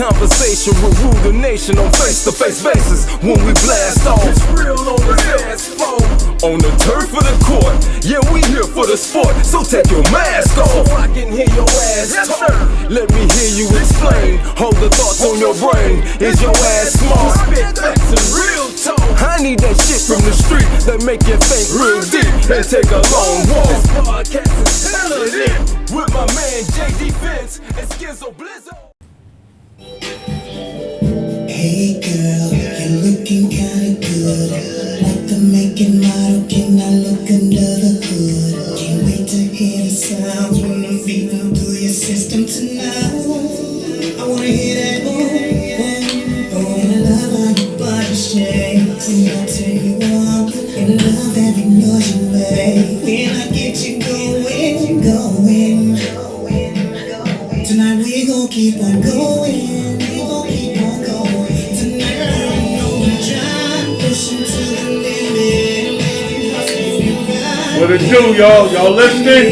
conversation will rule the nation on face-to-face basis when we blast off. It's real on the dance floor, on the turf of the court. Yeah, we here for the sport, so take your mask off so I can hear your ass talk. Let me hear you explain. Hold the thoughts on your brain. Is your ass smart? Spit facts and real talk. I need that shit from the street that make you think real deep and take a long walk. This podcast is hella lit with my man JD Fence and Skizzo Blizzo. Hey girl, you're looking kinda good. Like the making model, can I look under the hood? Can't wait to hear the sounds when I'm beating through your system tonight. I wanna hear that boom, and I love how your body shakes. And I'll tell you all, and love every noise you make. When I get you going. Tonight we gon' keep on going. What it do, y'all? Y'all listening?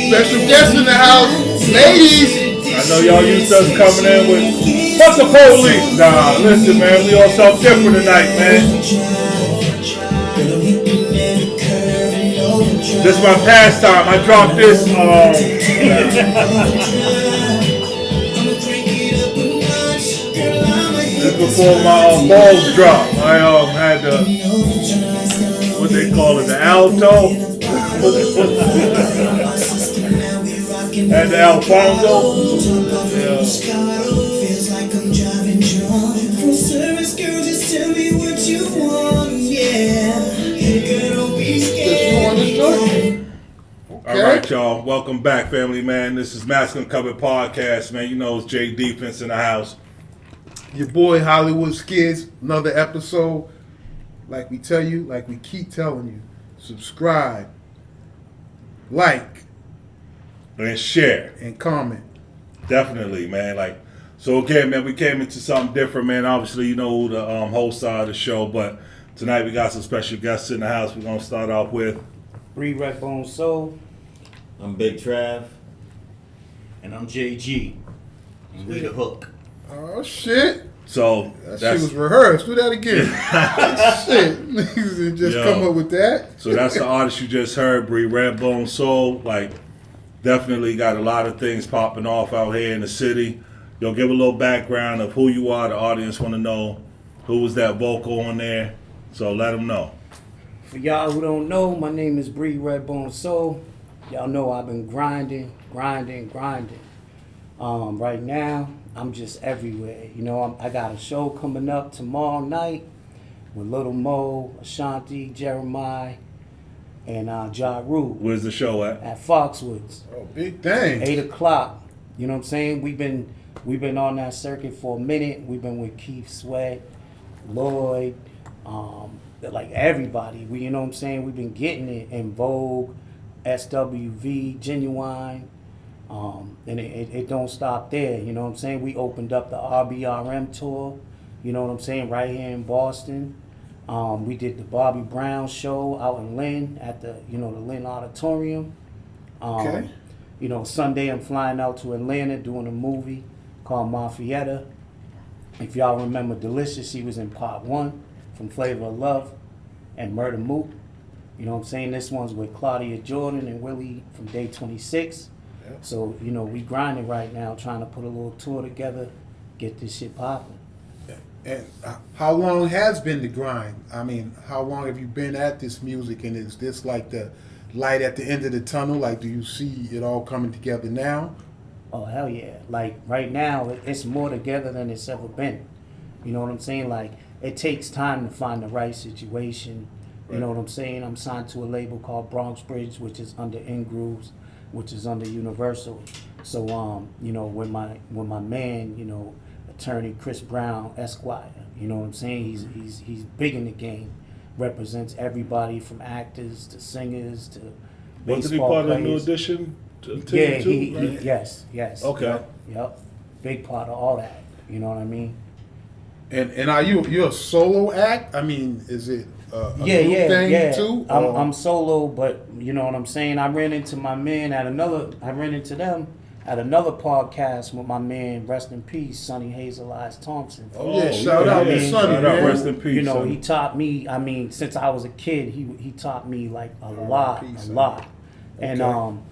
Special guests in the house. Ladies! I know y'all used to us coming in with, fuck the police. Nah, listen, man. We all something different tonight, man. This is my pastime. I dropped this, this before my balls dropped. I had the, what they call it, the alto. And the Alfonso. Yeah. All right, y'all. Welcome back, family, man. This is Masculine Covered Podcast, man. You know it's J Defense in the house. Your boy Hollywood Skids, another episode. Like we tell you, like we keep telling you, subscribe, like, and share. And comment. Definitely, man. So again, man, we came into something different, man. Obviously, you know the host side of the show, but tonight we got some special guests in the house. We're going to start off with BreRedBoneSoul. I'm Big Trav. And I'm JG. And we the hook. Oh, shit. So that shit was rehearsed. Do that again. Shit. Niggas just come up with that. So that's the artist you just heard, BreRedBoneSoul. Definitely got a lot of things popping off out here in the city. Yo, give a little background of who you are. The audience want to know who was that vocal on there. So let them know. For y'all who don't know, my name is BreRedBoneSoul. Y'all know I've been grinding. Right now, I'm just everywhere. You know, I got a show coming up tomorrow night with Little Mo, Ashanti, Jeremiah, and Ja Rule. Where's the show at? At Foxwoods. Oh, big thing. 8 o'clock. You know what I'm saying? We've been on that circuit for a minute. We've been with Keith Sweat, Lloyd, everybody. You know what I'm saying? We've been getting it in Vogue, SWV, Genuine. And it don't stop there, you know what I'm saying? We opened up the RBRM tour, you know what I'm saying, right here in Boston. We did the Bobby Brown show out in Lynn at the Lynn Auditorium. Okay. You know, Sunday I'm flying out to Atlanta doing a movie called Mafietta. If y'all remember Delicious, she was in part 1 from Flavor of Love and Murder Moot. You know what I'm saying? This one's with Claudia Jordan and Willie from Day 26. So, you know, we grinding right now, trying to put a little tour together, get this shit popping. And how long has been the grind? I mean, how long have you been at this music, and is this like the light at the end of the tunnel? Like, do you see it all coming together now? Oh, hell yeah. Like, right now, it's more together than it's ever been. You know what I'm saying? Like, it takes time to find the right situation. You know what I'm saying? I'm signed to a label called Bronx Bridge, which is under In Grooves, which is under Universal. So, you know, with my man, you know, attorney Chris Brown, Esquire, you know what I'm saying? He's big in the game. Represents everybody from actors to singers to baseball players. Wasn't he part of the New Edition? Yes. Okay. Yep. Big part of all that. You know what I mean? And are you're a solo act? I mean, is it a group thing too? I'm solo, but you know what I'm saying? I ran into my man I ran into them at another podcast with my man, rest in peace, Sonny Hazel Eyes Thompson. Oh yeah, shout out to Sonny, shout out, man. rest in peace. You know, Sonny. he taught me. I mean, since I was a kid, he taught me like a lot. And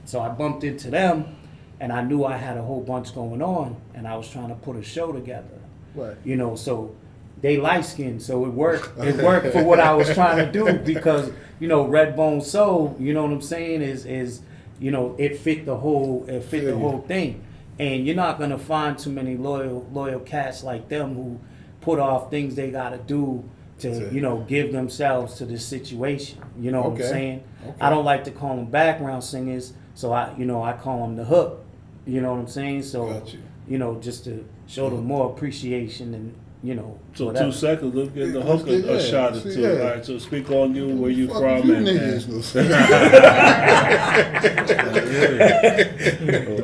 so I bumped into them, and I knew I had a whole bunch going on, and I was trying to put a show together. Right. You know, so they light skinned, so it worked. It worked for what I was trying to do because you know, BreRedBoneSoul. You know what I'm saying? Is you know, it fit the whole thing. And you're not gonna find too many loyal cats like them who put off things they gotta do to, you know, give themselves to this situation. You know what I'm saying? Okay. I don't like to call them background singers, so I call them the hook. You know what I'm saying? So, you know, just to show them more appreciation and, you know, So whatever. 2 seconds, let's get the hook Yeah, a shot or see, two. yeah. All right, so speak on you, where you Fuck from, you and niggas.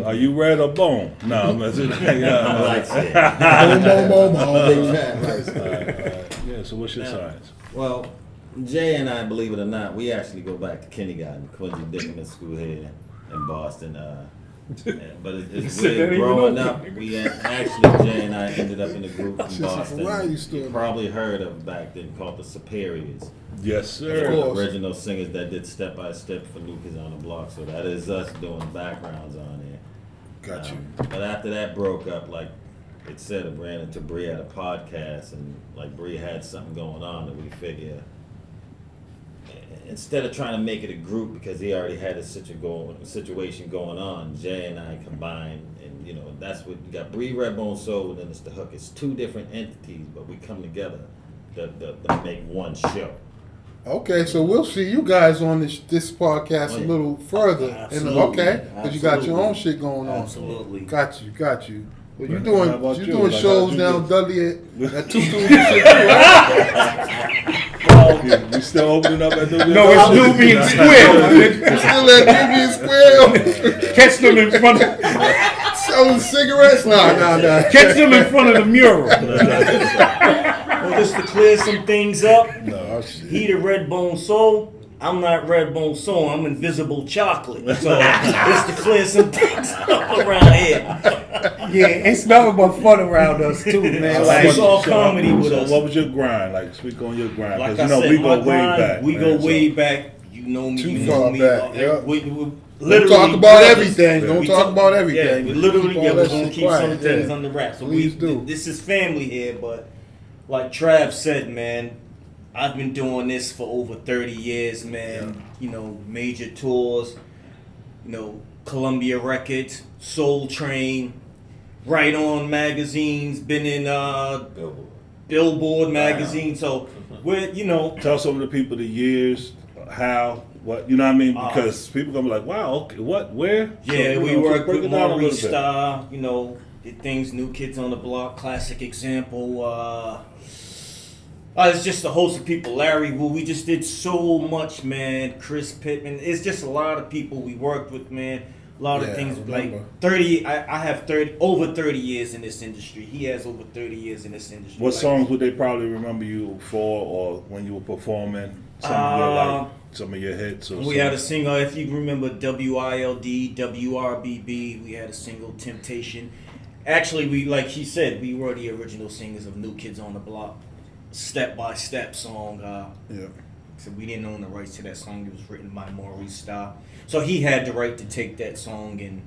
are you red or bone? No, I'm messing. I like that. Yeah, so what's your science? Well, Jay and I, believe it or not, we actually go back to kindergarten, Quincy Dickinson School here in Boston. But it's weird. Growing up, we actually, Jay and I ended up in a group from Boston. You probably heard of back then called the Superiors. Yes, They're sir. the original singers that did Step by Step for New Kids on the Block. So that is us doing backgrounds on there. Got you. But after that broke up, like it said, I ran into Bree at a podcast, and like Bree had something going on that we figure, instead of trying to make it a group because he already had a situation going on, Jay and I combined, and you know that's what you got. BreRedBoneSoul, and then it's the hook. It's 2 different entities, but we come together to make one show. Okay, so we'll see you guys on this podcast a little further. Absolutely. Okay, because you got your own shit going on. Absolutely. Got you. Well, you How about doing you? doing Like, shows how'd you down get- Dudley at Tutu and shit too, right? You still opening up at the No, it's Nubian Square. You still at Nubian Square? Catch them in front of Selling cigarettes? Nah. catch them in front of the mural. Well, just to clear some things up, No, shit. he the BreRedBoneSoul. I'm not BreRedBoneSoul. I'm Invisible Chocolate. So just to clear some things up around here. Yeah, it's nothing but fun around us too, man. It's all comedy with So us. what was your grind? Like, speak on your grind. Like Because I you know, said, we my go way grind, back. We man, go so- way back. You know me. Too You far know me. back, yeah. We Don't literally talk about brothers. everything. Don't We talk about everything. Yeah, we literally, Keep all we're that gonna shit keep quiet, some things yeah. under wraps. So Please do. This is family here, but like Trav said, man, I've been doing this for over 30 years, man. You know, major tours, you know, Columbia Records, Soul Train, Right On magazines, been in Billboard magazine. So we're, you know, Tell some of the people the years, how, what, you know what I mean? Because people gonna be like, wow, okay, what, where? yeah, So, we you know, work break with it down a little Maurice bit. Starr, you know, did things, New Kids on the Block, classic example. It's just a host of people. Larry Wu, we just did so much, man. Chris Pittman. It's just a lot of people we worked with, man. A lot of Yeah, things I like remember. 30. I have over 30 years in this industry. He has over 30 years in this industry. What Like, songs would they probably remember you for, or when you were performing? Some of your some of your hits. Or We had a single, if you remember WILD, WRBB, we had a single, Temptation. Actually, we, like he said, we were the original singers of New Kids on the Block. Step by Step song. Yeah. So we didn't own the rights to that song. It was written by Maurice Starr. So he had the right to take that song and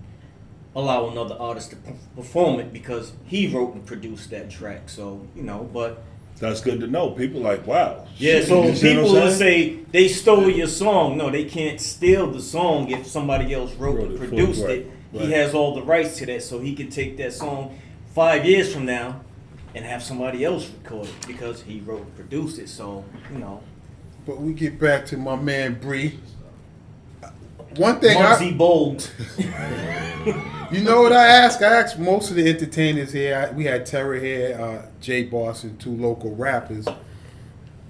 allow another artist to perform it because he wrote and produced that track. So, you know, but That's good to know. People like, wow. yeah, so You see what people I'm will saying? say they stole your song. No, they can't steal the song if somebody else wrote Wrote and it, produced right, it. right. He has all the rights to that, so he can take that song 5 years from now and have somebody else record it because he wrote and produced it. So, you know, But we get back to my man Bree. One thing Muggsy Bogues. you know what I asked? I asked most of the entertainers here. We had Terror here, Jay Boston, 2 local rappers.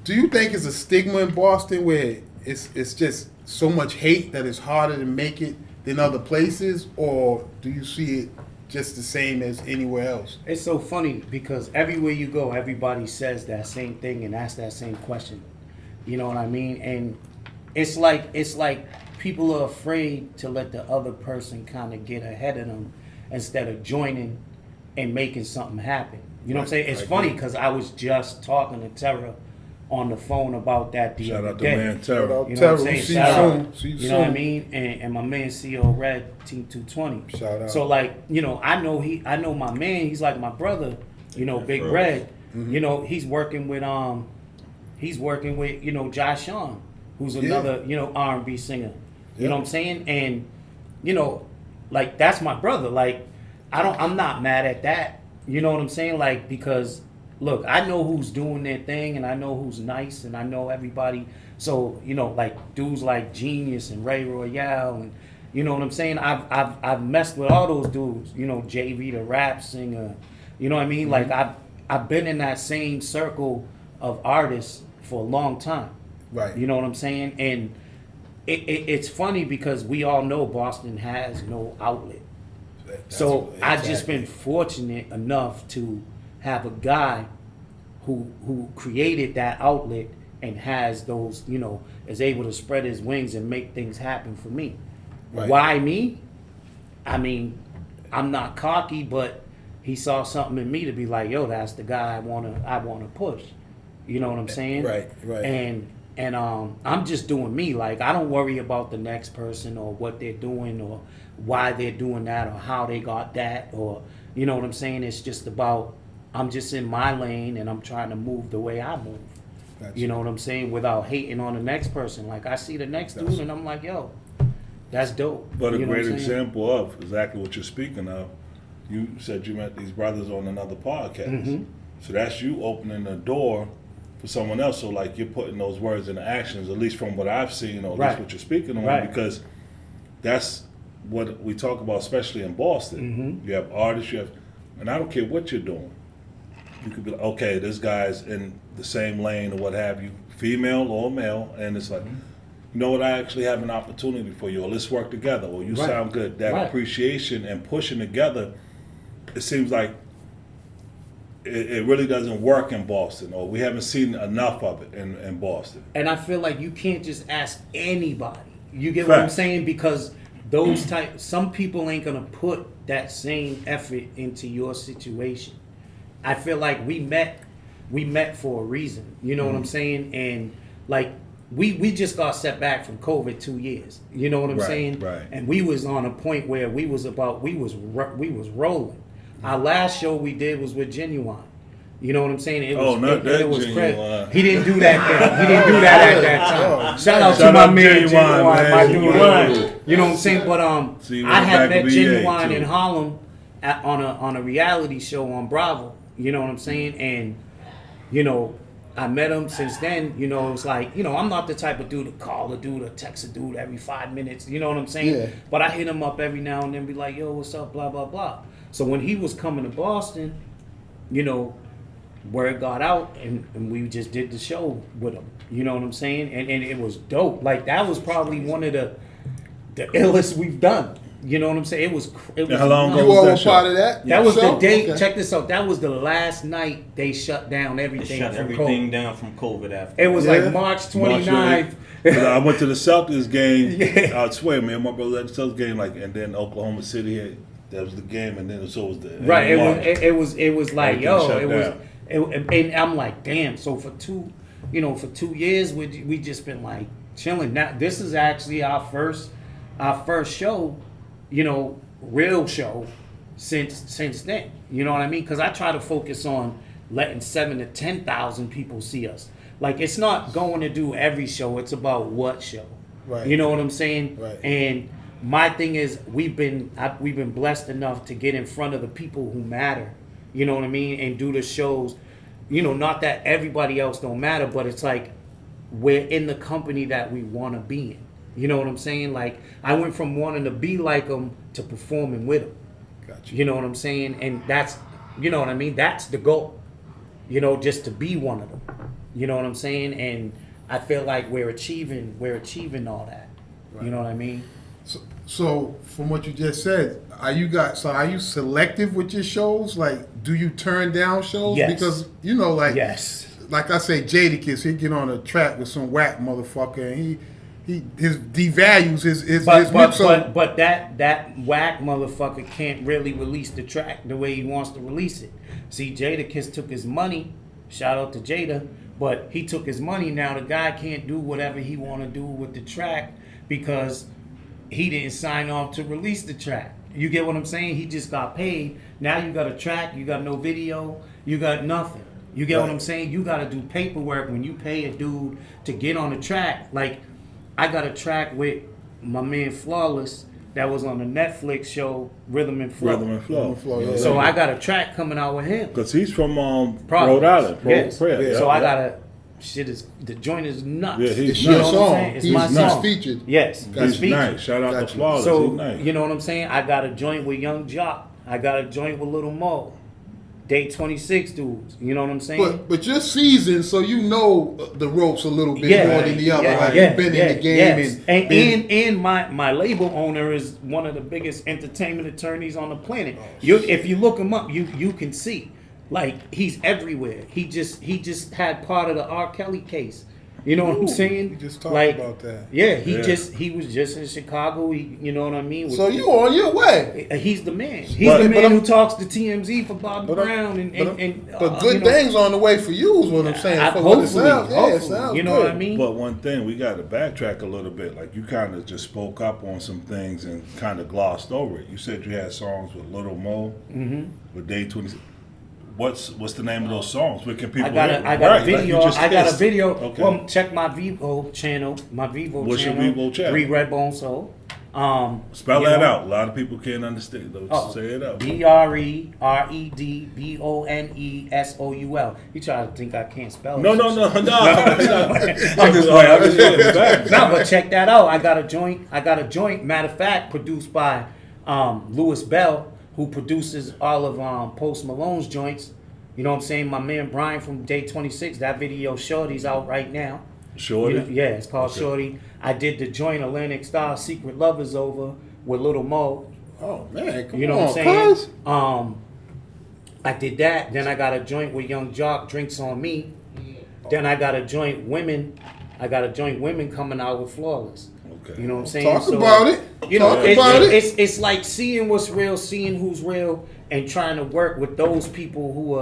Do you think it's a stigma in Boston where it's just so much hate that it's harder to make it than other places, or do you see it just the same as anywhere else? It's so funny because everywhere you go, everybody says that same thing and asks that same question. You know what I mean? And it's like people are afraid to let the other person kind of get ahead of them instead of joining and making something happen. You know what I'm saying? It's funny because I was just talking to Terra on the phone about that the Shout other out to day. man Terra. You know what Terra, I'm saying? see you Shout out. soon. See you You know what I soon. mean? And my man CO Red Team 220. Shout out. So like, you know, I know my man, he's like my brother, you know, Big bro. Red. Mm-hmm. You know, he's working with you know, Josh Sean, who's another, you know, R&B singer. You know what I'm saying? And you know, like that's my brother. Like I'm not mad at that. You know what I'm saying? Like, because look, I know who's doing their thing and I know who's nice and I know everybody. So, you know, like dudes like Genius and Ray Royale and you know what I'm saying? I've messed with all those dudes, you know, JV the rap singer. You know what I mean? Like I've been in that same circle of artists for a long time. Right. You know what I'm saying? And it's funny because we all know Boston has no outlet. So I've just been fortunate enough to have a guy who created that outlet and has those, you know, is able to spread his wings and make things happen for me. Right. Why me? I mean, I'm not cocky, but he saw something in me to be like, yo, that's the guy I wanna push. You know what I'm saying? Right. And I'm just doing me. Like I don't worry about the next person or what they're doing or why they're doing that or how they got that or you know what I'm saying. It's just about I'm just in my lane and I'm trying to move the way I move. Gotcha. You know what I'm saying without hating on the next person. Like I see the next dude and I'm like, yo, that's dope. But a You know great what I'm saying? example of exactly what you're speaking of, you said you met these brothers on another podcast. Mm-hmm. So that's you opening the door for someone else. So like you're putting those words into actions, at least from what I've seen, or at Right. least what you're speaking on, Right. because that's what we talk about, especially in Boston. Mm-hmm. You have artists, and I don't care what you're doing. You could be like, okay, this guy's in the same lane or what have you, female or male, and it's like, you know what, I actually have an opportunity for you, or let's work together, or you Right. sound good. That Right. appreciation and pushing together, it seems like it really doesn't work in Boston, or we haven't seen enough of it in Boston. And I feel like you can't just ask anybody. You get what I'm Facts. saying? Because some people ain't gonna put that same effort into your situation. I feel like we met for a reason. You know what I'm saying? And like we just got set back from COVID 2 years. You know what I'm Right, saying? right. And we was on a point where we was rolling. Our last show we did was with Genuine. You know what I'm saying? It Oh, was, not it, that it was Genuine. crazy. He didn't do that then. He didn't do that at that time. Shout out to Shout my out man Genuine, Genuine, man. my dude Genuine. Ryan. You know what I'm saying? But See, I had back met to BA Genuine too. in Harlem on a reality show on Bravo. You know what I'm saying? And you know, I met him since then. You know, it's like, you know, I'm not the type of dude to call a dude or text a dude every 5 minutes. You know what I'm saying? Yeah. But I hit him up every now and then, be like, yo, what's up, blah, blah, blah. So when he was coming to Boston, you know, word got out and we just did the show with him. You know what I'm saying? And it was dope. Like, that was probably one of the illest we've done. You know what I'm saying? It was how long nuts. ago You was all that were show? part of that? That was the show? date. Okay. Check this out. That was the last night they shut down They everything shut from everything COVID. down from COVID after. It was Yeah. like March 29th. I went to the Celtics game. Yeah. I swear, man, my brother at the Celtics game, like, and then Oklahoma City had, that was the game, and then so was the Right. March. It was like, Everything yo, shut it was, down. and I'm like, damn. So for 2 years, we just been like chilling. Now this is actually our first show, you know, real show since then. You know what I mean? Because I try to focus on letting 7,000 to 10,000 people see us. Like, it's not going to do every show. It's about what show. Right. You know what I'm saying? Right. And my thing is, we've been blessed enough to get in front of the people who matter. You know what I mean? And do the shows. You know, not that everybody else don't matter, but it's like we're in the company that we want to be in. You know what I'm saying? Like, I went from wanting to be like them to performing with them. Gotcha. You know what I'm saying? And that's, you know what I mean? That's the goal. You know, just to be one of them. You know what I'm saying? And I feel like we're achieving all that. You know what I mean? So from what you just said, are you selective with your shows? Like, do you turn down shows? Yes. Because, you know, like, Yes. like I say, Jadakiss, he get on a track with some whack motherfucker, and his devalues his But whip. So but that whack motherfucker can't really release the track the way he wants to release it. See, Jadakiss took his money. Shout out to Jada, but he took his money. Now the guy can't do whatever he want to do with the track because he didn't sign off to release the track. You get what I'm saying? He just got paid. Now you got a track. You got no video. You got nothing. You get what I'm saying? You got to do paperwork when you pay a dude to get on the track. Like, I got a track with my man Flawless that was on the Netflix show Rhythm and Flow. Rhythm and Flow. yeah. So I got a track coming out with him. Because he's from Providence. Rhode Island. Yes. Yeah. So I got a the joint is nuts. Yeah, he's it's You your know what I'm song. saying? It's He's my not song. featured. Yes, Gotcha. it's He's featured. nice. Shout out Gotcha. to Flawless. So he's nice. you know what I'm saying? I got a joint with Young Jock. I got a joint with Little Mo. Day 26 dudes. You know what I'm saying? But you're seasoned, so you know the ropes a little bit more than the other. Yeah, like yeah, you've been yeah, in the game yes. and and my label owner is one of the biggest entertainment attorneys on the planet. If you look him up, you can see like he's everywhere. He just had part of the R. Kelly case. You know what I'm saying? we just talked like, about that. Yeah, he was just in Chicago. You know what I mean? So you on your way. He's the man. He's But- the but man I'm- who talks to TMZ for Bobby But Brown But good you know, things on the way for you is what I'm saying. For what it sounds, yeah, it sounds you know good. what I mean? But one thing, we got to backtrack a little bit. Like, you kind of just spoke up on some things and kind of glossed over it. You said you had songs with Little Mo, with Day 26. What's the name of those songs? Where can people I got hear a them? video. Right, like you just I got a kissed. video. Okay. Well, check my Vivo channel. My Vivo What's your channel. Vivo channel? BreRedBoneSoul. Spell you that know, out. A lot of people can't understand. Say it out. BreRedBoneSoul. You try to think I can't spell it. No. I'm just playing. No, but check that out. I got a joint. Matter of fact, produced by Louis Bell, who produces all of Post Malone's joints. You know what I'm saying? My man Brian from Day 26. That video, Shorty's out right now. Shorty? You know, yeah, it's called Okay. Shorty. I did the joint Atlantic Star Secret Love Is Over with Little Mo. Oh man, come You know on, what I'm saying? cuz. I did that. Then I got a joint with Young Jock, Drinks on Me. Then I got a joint Women. Coming out with Flawless. Okay. You know what I'm saying? Talk about it. You know, Talk about it. It's like seeing what's real, seeing who's real, and trying to work with those people who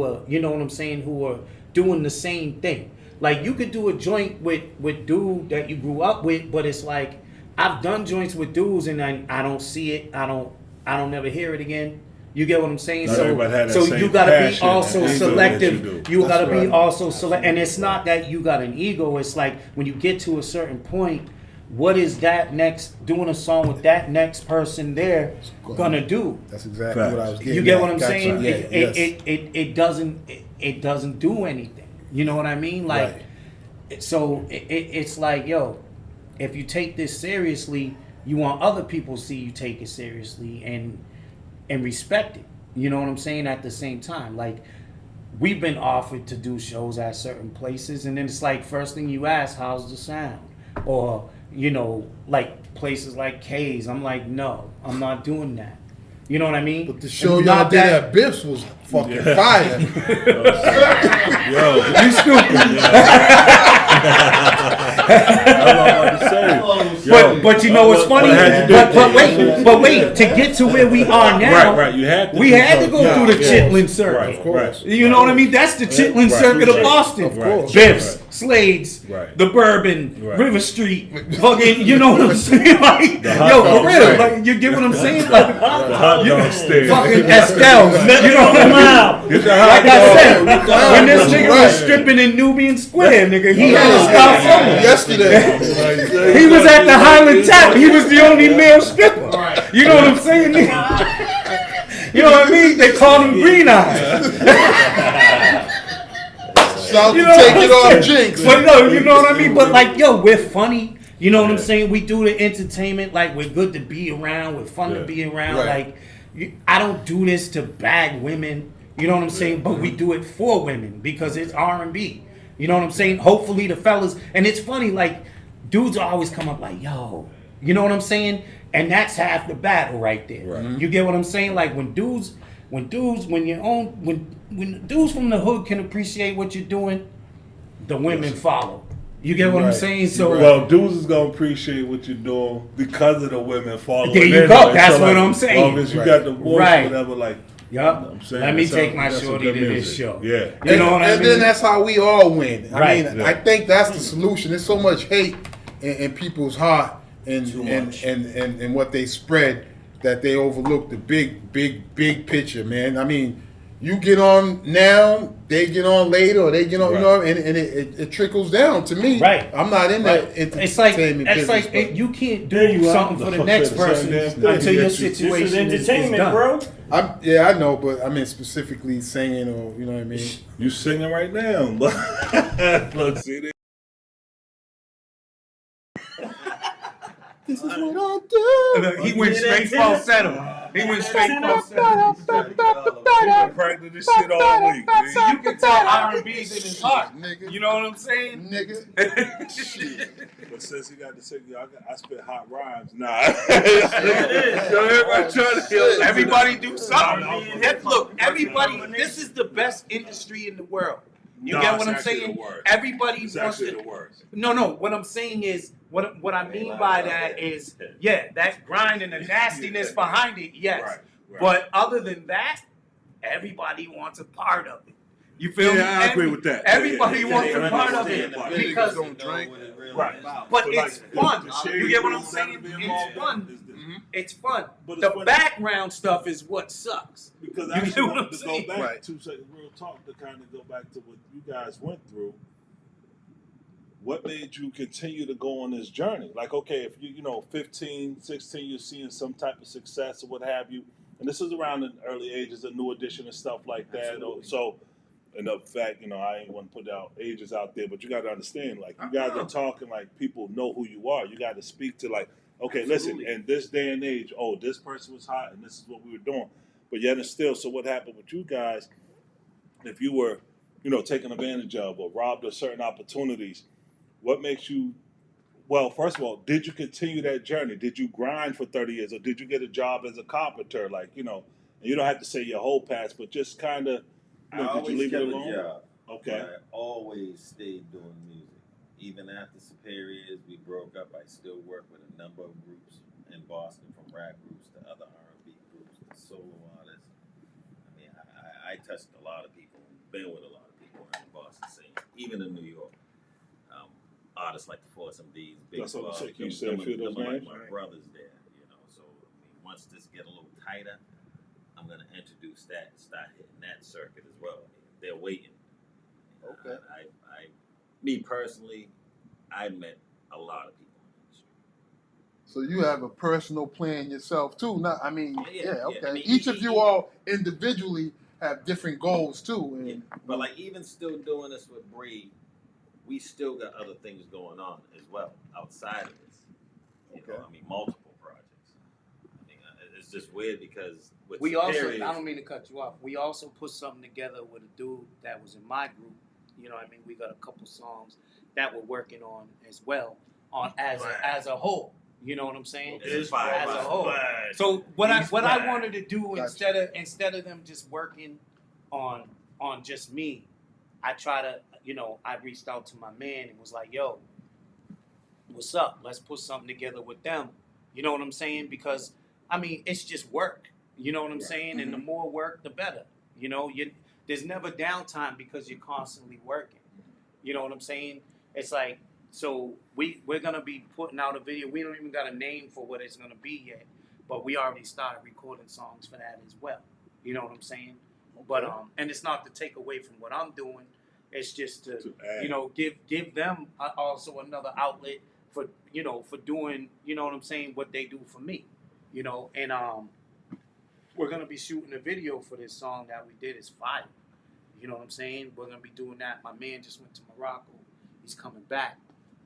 are you know what I'm saying, who are doing the same thing. Like, you could do a joint with dude that you grew up with, but it's like I've done joints with dudes and I don't see it. I don't never hear it again. You get what I'm saying? Not everybody had that So same you gotta be passion also and ego that selective. you do. You gotta That's be right. also select, and it's not that you got an ego. It's like when you get to a certain point, what is that next? Doing a song with that next person there gonna do? That's exactly Facts. what I was getting. You get at. what I'm Gotcha. saying? Yeah, yes. It doesn't do anything. You know what I mean? Like, so it's like, yo, if you take this seriously, you want other people to see you take it seriously and respect it. You know what I'm saying? At the same time, like, we've been offered to do shows at certain places, and then it's like, first thing you ask, how's the sound? Or, you know, like places like K's. I'm like, no, I'm not doing that. You know what I mean? But the show And y'all not did that- at Biff's was fucking fire. Yo, You stupid. But you know what's funny? But wait, to get to where we are now, Right. You had to. we had to go Yeah, through the yeah. Chitlin circuit. Right, of course. You know what I mean? That's the Chitlin Right. circuit of Right. Boston. Of course. Biff's, Right. Slade's, Right. the Bourbon, Right. River Street, fucking, you know what I'm saying? Like, hot yo, dog for real, stand. like, you get what I'm saying? Like, The hot dog stand. fucking Estelle's, you know what I'm saying? Get the hot Like I dog. said, when this Right. nigga was stripping in Nubian Square, nigga, he had his stuff on. Yesterday. He was at the Highland Tap. He was the only male stripper. You know what I'm saying? You know what I mean? They called him Green Eyes. Shout You to know take what it I'm off Jinx. But no, you know what I mean? But like, yo, we're funny. You know what I'm saying? We do the entertainment. Like, we're good to be around. We're fun to be around. Right. Like, I don't do this to bag women. You know what I'm saying? But we do it for women because it's R&B. You know what I'm saying? Hopefully the fellas, and it's funny, like, dudes always come up like, yo, you know what I'm saying? And that's half the battle right there. Right. You get what I'm saying? Like, when dudes from the hood can appreciate what you're doing, the women follow. You get what I'm Right. saying? So Well, dudes is gonna appreciate what you're doing because of the women following. There you anyway. go. That's So, what like, I'm saying. Well, if you Right. got the voice Right. or whatever, like, yup. I'm saying, Let me that's take some- my that's some shorty good to this music. show. Yeah. You know what I And mean? then that's how we all win. I Right. mean, Yeah. I think that's the solution. There's so much hate in people's heart and Too and, much. and what they spread that they overlook the big picture, man. I mean, you get on now, they get on later, or they get on, Right. you know, and it trickles down to me. Right. I'm not in that It's like entertainment business. but you can't There do you are. something for The the fuck next said the same person damn thing. until your This is situation is done. bro. yeah, I know, but I mean specifically singing, or you know what I mean. You singing right now, but look, see this. This is what I do. He went straight falsetto. He went straight falsetto. Been practicing this shit all week. So Man. you can tell R&B's in his heart. Nigga. You know what I'm saying? Nigga. Shit. But since he got to sing, I spit hot rhymes. Nah, everybody trying to Everybody do something. No, Look, everybody. This is the best industry in the world. You No, get it's what I'm actually saying? the worst. Everybody It's wants actually to. the worst. No. What I'm saying is, what I mean by that is, yeah, that grind and the nastiness behind it, yes. Right. But other than that, everybody wants a part of it. You feel me? Yeah, I agree with that. Everybody Yeah. wants Yeah, a part of it yeah. because, don't drink. right. But But it's like, fun. the shady You get what I'm dudes that saying? be It's involved fun. is the- It's fun. But it's The funny. background stuff is what sucks. Because You actually, get what I'm to saying? go back Right. 2 seconds, real talk, to kind of go back to what you guys went through. What made you continue to go on this journey? Like, okay, if you 15, 16, you're seeing some type of success or what have you, and this is around the early ages of New Edition and stuff like that. Absolutely. So, and the fact, I ain't want to put out ages out there, but you got to understand, like, you guys are talking like people know who you are. You got to speak to like, okay, Absolutely. listen, in this day and age, oh, this person was hot and this is what we were doing. But yet and still, so what happened with you guys, if you were, taken advantage of or robbed of certain opportunities, what makes you, well, first of all, did you continue that journey? Did you grind for 30 years or did you get a job as a carpenter? Like, and you don't have to say your whole past, but just kind of, I did you always leave it kept alone? a job. Okay. But I always stayed doing music. Even after Superiors, we broke up. I still work with a number of groups in Boston, from rap groups to other R&B groups to solo artists. I mean, I touched a lot of people, been with a lot of people in the Boston scene, even in New York. Artists like the Force MDs, Big That's what I'm Flaw, saying. Can you them- say a them few of those are like names? my brothers there, So I mean, once this get a little tighter, I'm gonna introduce that and start hitting that circuit as well. I mean, they're waiting. Okay. Me personally, I met a lot of people in the industry. So you have a personal plan yourself too. Not, I mean, Yeah. okay. I mean, Each of you all individually have different goals too. And Yeah. But like even still doing this with Bree, we still got other things going on as well outside of this. Okay. I mean, multiple projects. I mean, it's just weird because with We also, Superiors, I don't mean to cut you off. We also put something together with a dude that was in my group. We got a couple songs that we're working on as well, as a whole. You know what I'm saying? It's fire. As a whole. Right. So what I Right. wanted to do Gotcha. instead of them just working on just me, I try to I reached out to my man and was like, yo, what's up? Let's put something together with them. You know what I'm saying? Because I mean, it's just work. You know what I'm saying? And the more work, the better. There's never downtime because you're constantly working. You know what I'm saying? It's like, so we're gonna be putting out a video. We don't even got a name for what it's gonna be yet, but we already started recording songs for that as well. You know what I'm saying? But and it's not to take away from what I'm doing. It's just to add. give them also another outlet for for doing what I'm saying, what they do for me. And we're gonna be shooting a video for this song that we did. It's fire. You know what I'm saying? We're gonna be doing that. My man just went to Morocco. He's coming back.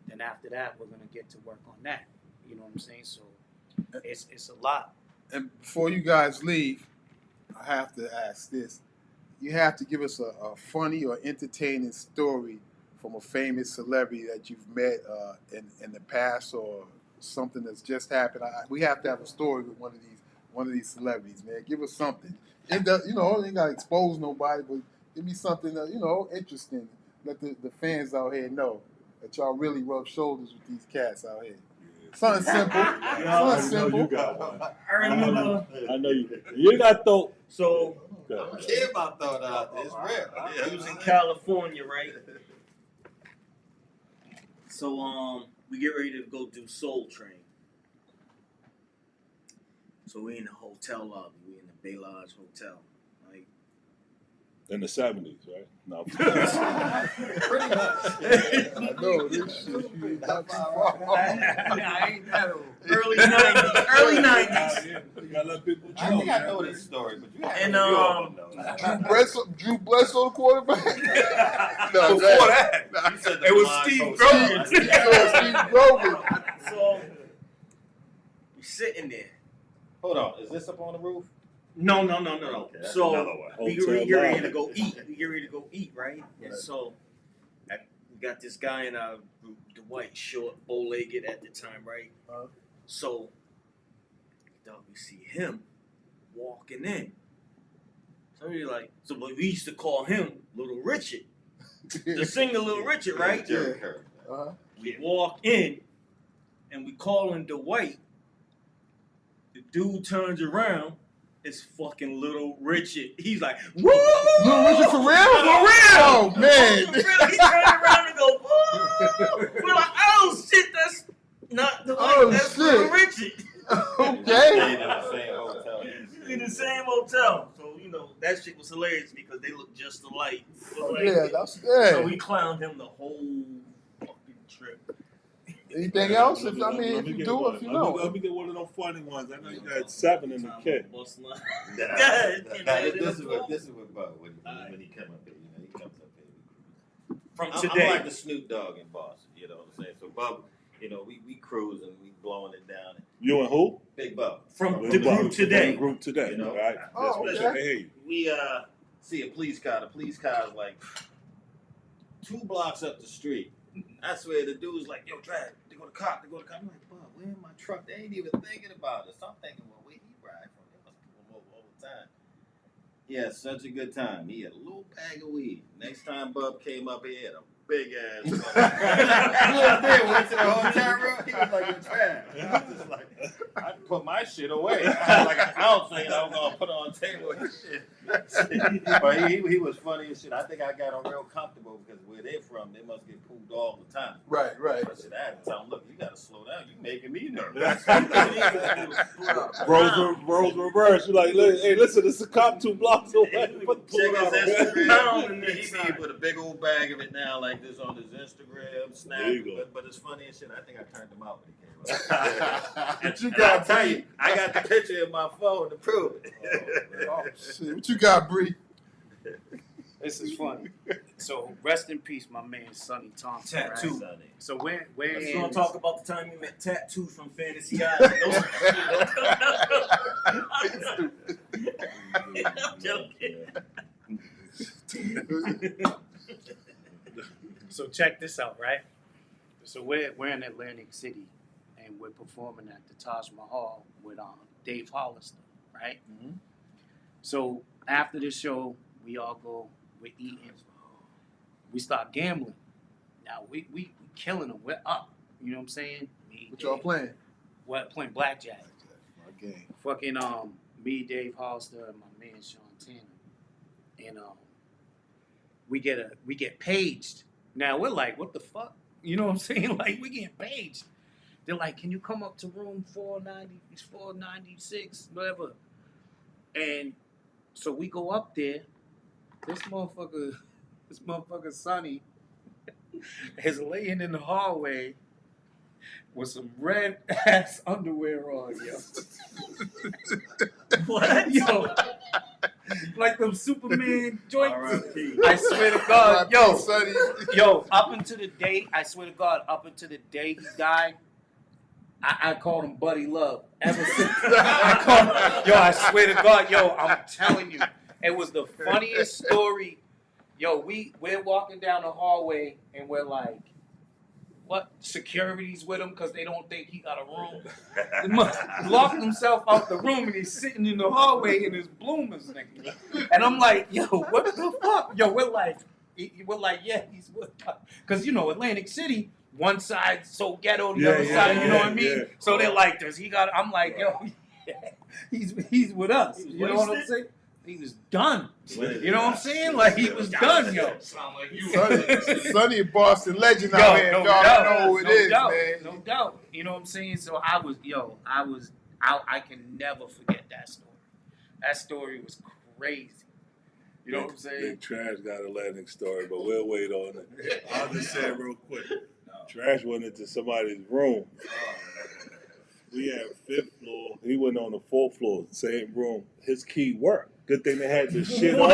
Then after that, we're gonna get to work on that. You know what I'm saying? So it's a lot. And before you guys leave, I have to ask this. You have to give us a funny or entertaining story from a famous celebrity that you've met in the past, or something that's just happened. We have to have a story with one of these celebrities, man. Give us something. You ain't got to expose nobody, but give me something interesting. Let the fans out here know. that y'all really rub shoulders with these cats out here? Something simple. Something simple. You got one. I remember. I know you. You got though. So I don't care about throwing it out there. It's real. we was in California, right? So we get ready to go do Soul Train. So we in the hotel lobby. We in the Bay Lodge Hotel, right? In the 70s, right? No. I know this shit. You ain't not too far. I ain't that old. Early 90s. Early 90s. You gotta let people I think I know this story, but you have And, you all know. Drew Bledsoe, the quarterback. No, Before that, You said the it was blind Steve host. Grogan. Steve Grogan. So we sitting there. Hold on, is this up on the roof? No. Okay, that's So another one. we Hotel get ready lobby. to go eat. We get ready to go eat, right? And so we got this guy in our group, Dwight, short, bow-legged at the time, right? So we see him walking in. So we like, but we used to call him Little Richard, the singer Little Richard, right? Jerry Curry. We walk in and we call him Dwight. The dude turns around. It's fucking Little Richard. He's like, woo! Little Richard for real? For real! Oh, man. For real. He turned around and go, woo! We're like, oh shit, that's not Dwight. Oh, That's shit. Little Richard. Okay. Stayed in the same hotel. In the same hotel. So, that shit was hilarious because they look just alike. Yeah, that's So good. we clowned him the whole fucking trip. Anything else? If Let you get do, one. if you Let know. me get one of them funny ones. I know you got 7 in the kit. This This is what Bub when he come up here. He comes up here. From I'm today. like the Snoop Dogg in Boston. You know what I'm saying? So Bub, we cruising, we blowing it down. You and who? Big Bub. From the group today. The group today. You know? Right? Oh, That's okay. what I hear you. We see a police car. The police car is like 2 blocks up the street. I swear the dude's like, yo, drive. They go to cop. I'm like, Bub, where in my truck? They ain't even thinking about it. So I'm thinking, well, where he ride from? They must pull him over all the time. He had such a good time. He had a little bag of weed. Next time Bub came up, he had a big ass. He went to the hotel room. He was like, yo, Trav. I was just like, I put my shit away. I had like an ounce thing I was gonna put on the table and shit. But he was funny as shit. I think I got him real comfortable because where they're from, they must get pulled all the time. Right. I said, I had to tell him, look, you gotta slow down. You making me nervous. Roles reverse. You're like, hey, listen, it's a cop 2 blocks away. Check his Instagram. He put a big old bag of it now like this on his Instagram, Snap. There you go. But it's funny as shit. I think I turned him out when he came up. What you And got, I'll tell Bree? you, I got the picture in my phone to prove it. Oh, shit. What you got, Bree? This is funny. So rest in peace, my man Sonny Thompson. Tattoo. Right? So where You want to talk about the time you met Tattoo from Fantasy Island? I'm joking. So check this out, right? So we're in Atlantic City, and we're performing at the Taj Mahal with Dave Hollister, right? Mm-hmm. So after the show, we all go, we're eating, we start gambling. Now we killing them. We're up. You know what I'm saying? What y'all playing? What playing blackjack? My game. Fucking me, Dave Hollister, and my man Sean Tanner, and we get paged. Now we're like, what the fuck? You know what I'm saying? Like, we get paged. They're like, can you come up to room 496, whatever? And so we go up there. This motherfucker Sonny is laying in the hallway with some red ass underwear on, yo. What? Yo. Like them Superman joints. R.I.P. I swear to God, yo, Sonny. yo, up until the day, I swear to God, up until the day he died, I called him Buddy Love. Ever since, I swear to God, yo, I'm telling you, it was the funniest story. Yo, we're walking down the hallway and we're like, what? Security's with him because they don't think he got a room. He must locked himself out the room and he's sitting in the hallway in his bloomers, nigga. And I'm like, yo, what the fuck? Yo, we're like, We're like, yeah, he's with us. Because, Atlantic City, one side so ghetto, the Yeah, other yeah, side, you know yeah, what I mean? yeah. So they're like, does he got, I'm like, yo, he's with us. He was You know what I'm wasted? saying? He was done. Wasted. You know what I'm saying? Like, he was done, yo. Sound like you. Sonny a Boston legend out here. If y'all don't know who it is, man. No doubt. You know what I'm saying? So I can never forget that story. That story was crazy. You know what I'm saying? Big Trash got an Atlantic story, but we'll wait on it. I'll just say it real quick. Trash went into somebody's room. We had 5th floor. He went on the 4th floor, same room. His key worked. Good thing they had this shit on.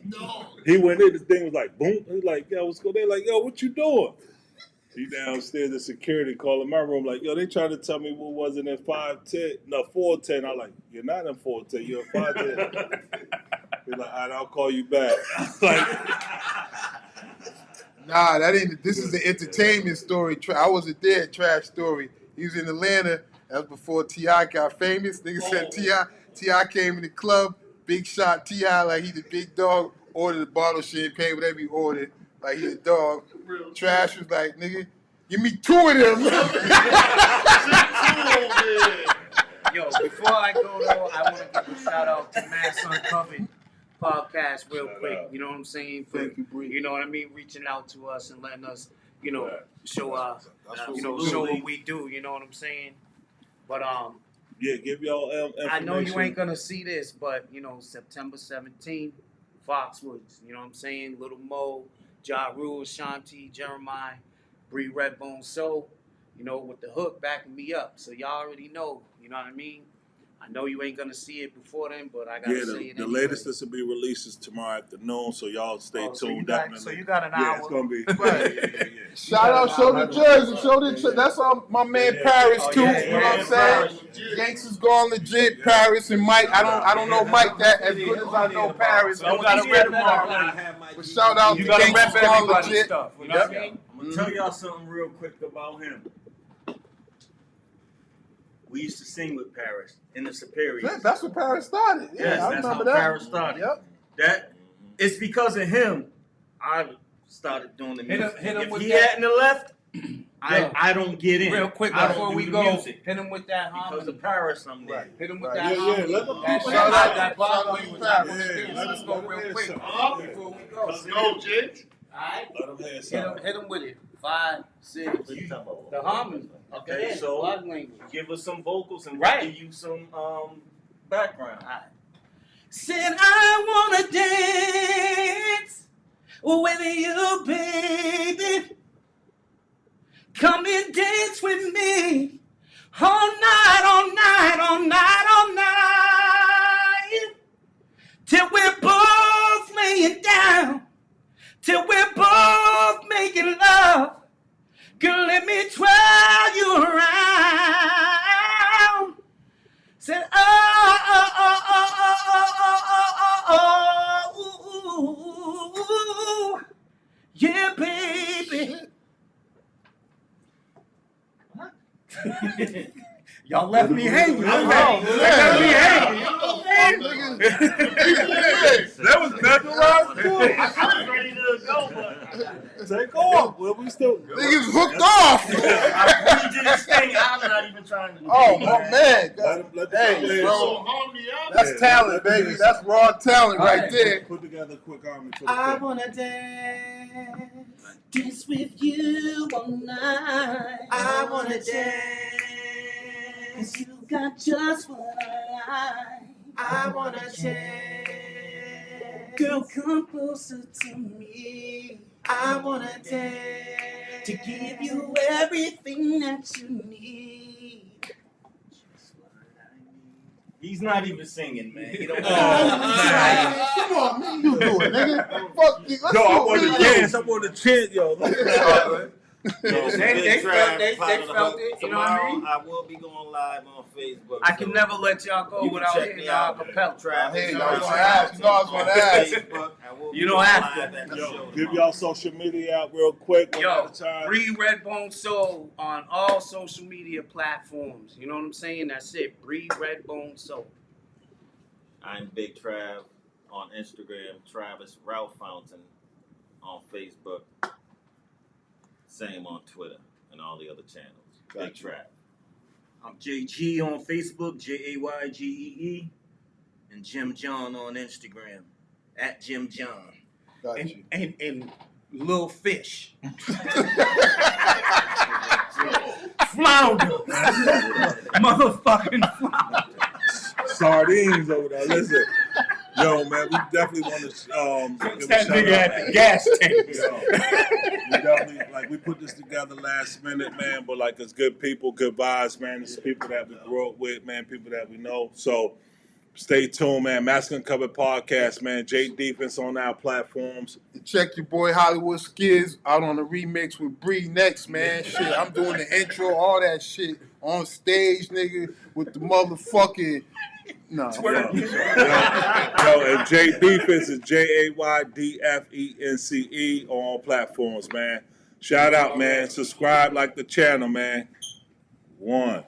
No. He went in, the thing was like, boom. He was like, yo, what's going on? They like, yo, what you doing? He downstairs, the security calling my room like, yo, they trying to tell me what wasn't in 510. No, 410. I'm like, you're not in 410. You're in 510. He's like, all right, I'll call you back. Like, Nah, that ain't. This is the entertainment story. I wasn't there. Trash story. He was in Atlanta. That was before T.I. got famous. Nigga said T.I. came in the club. Big shot T.I. like he the big dog. Ordered a bottle of champagne, whatever he ordered. Like he the dog. Trash was like, nigga, give me 2 of them. Yo, before I go though, I want to give a shout out to Mass Uncovered podcast real Shout quick. out. You know what I'm saying? For, Thank you, Bree. you know what I mean? Reaching out to us and letting us, show Absolutely. show what we do. You know what I'm saying? But yeah, give y'all information. I know you ain't gonna see this, but September 17th, Foxwoods. You know what I'm saying? Little Mo, Ja Rule, Shanti, Jeremiah, BreRedBoneSoul. With the hook backing me up. So y'all already know. You know what I mean? I know you ain't gonna see it before then, but I gotta say it the anyway. latest this will be releases tomorrow afternoon, so y'all stay tuned. So you definitely. got an Yeah, hour. it's gonna be. Right. Yeah. Shout out, show the jersey, show the. That's on my man Paris too. yeah, You know what I'm saying? Gangsters gone legit. Paris and Mike. I don't know Mike that as good as I know Paris. So you gotta rep But shout out You to gotta Gangsters rep gone everybody's legit. stuff. You know what I mean? I'm gonna tell y'all something real quick about him. We used to sing with Paris in the Superior. That's what Paris started. Yeah, Yes, I that's remember how that. Paris started. Yep. That it's because of him I started doing the music. Hit him If with he that. hadn't have left, I don't get in. Real quick I don't before do we the go, music. hit him with that Because harmony. of Paris, I'm there. Hit him with Right. that Yeah, harmony. let them That people shout out know. that Shout out Bob to was Paris. Let's go real quick before we go. Let's go, Jake. Alright? Let them hear something. Hit him with it. 5, 6. The harmony. Okay, so love language. give us some vocals and Right. we'll give you some background. Said I wanna dance with you, baby. Come and dance with me all night, all night, all night, all night. Till we're both laying down. Till we're both making love. Girl, let me try you around. Said, oh, yeah, baby. Y'all left me hanging. That was nothing wrong with it. I was ready to go, but Take off. Well, we still. Niggas hooked off. we did this thing. I'm not even trying to. Oh my man. Let the Hey, people hear bro. something. Harmony out. That's Yeah, talent, let them baby. hear That's raw talent right there. Put together a quick harmony for the I people. wanna dance with you all night. I wanna dance, 'cause you got just what I like. I wanna dance, girl, come closer to me. I wanna dance to give you everything that you need. He's not even singing, man. He don't Come on, man, you do it, nigga. Fuck you. Let's Yo, I do want it. to dance. I want to chant, yo. They felt it, you know what I mean? I will be going live on Facebook. I can never let y'all go You can without check hitting me y'all out. acapella. Travis. Hey, I was gonna ask. You know I was gonna ask. Facebook. I will be You don't going have live to. at the Yo, show give tomorrow. y'all social media out real quick. One Yo, at a time. BreRedBoneSoul on all social media platforms. You know what I'm saying? That's it. BreRedBoneSoul. I'm Big Trav on Instagram. Travis Ralph Fountain on Facebook. Same on Twitter and all the other channels. Big Trap. I'm JG on Facebook, JAYGEE, and Jim John on Instagram, at Jim John. Got And, you. and Lil Fish. Flounder. Motherfucking flounder. Sardines over there. Listen, yo, man, we definitely want to give a That shout nigga out. at the gas tank. Yo, we definitely, like, we put this together last minute, man, but like it's good people, good vibes, man. It's people that we grew up with, man, people that we know. So stay tuned, man. Masculine Cover Podcast, man. J Defense on our platforms. Check your boy Hollywood Skids out on the remix with Bree next, man. Shit, I'm doing the intro, all that shit on stage, nigga, with the motherfucking. No. Yo, and J Defense is JAYDFENCE on all platforms, man. Shout out, man. Subscribe, like the channel, man. 1.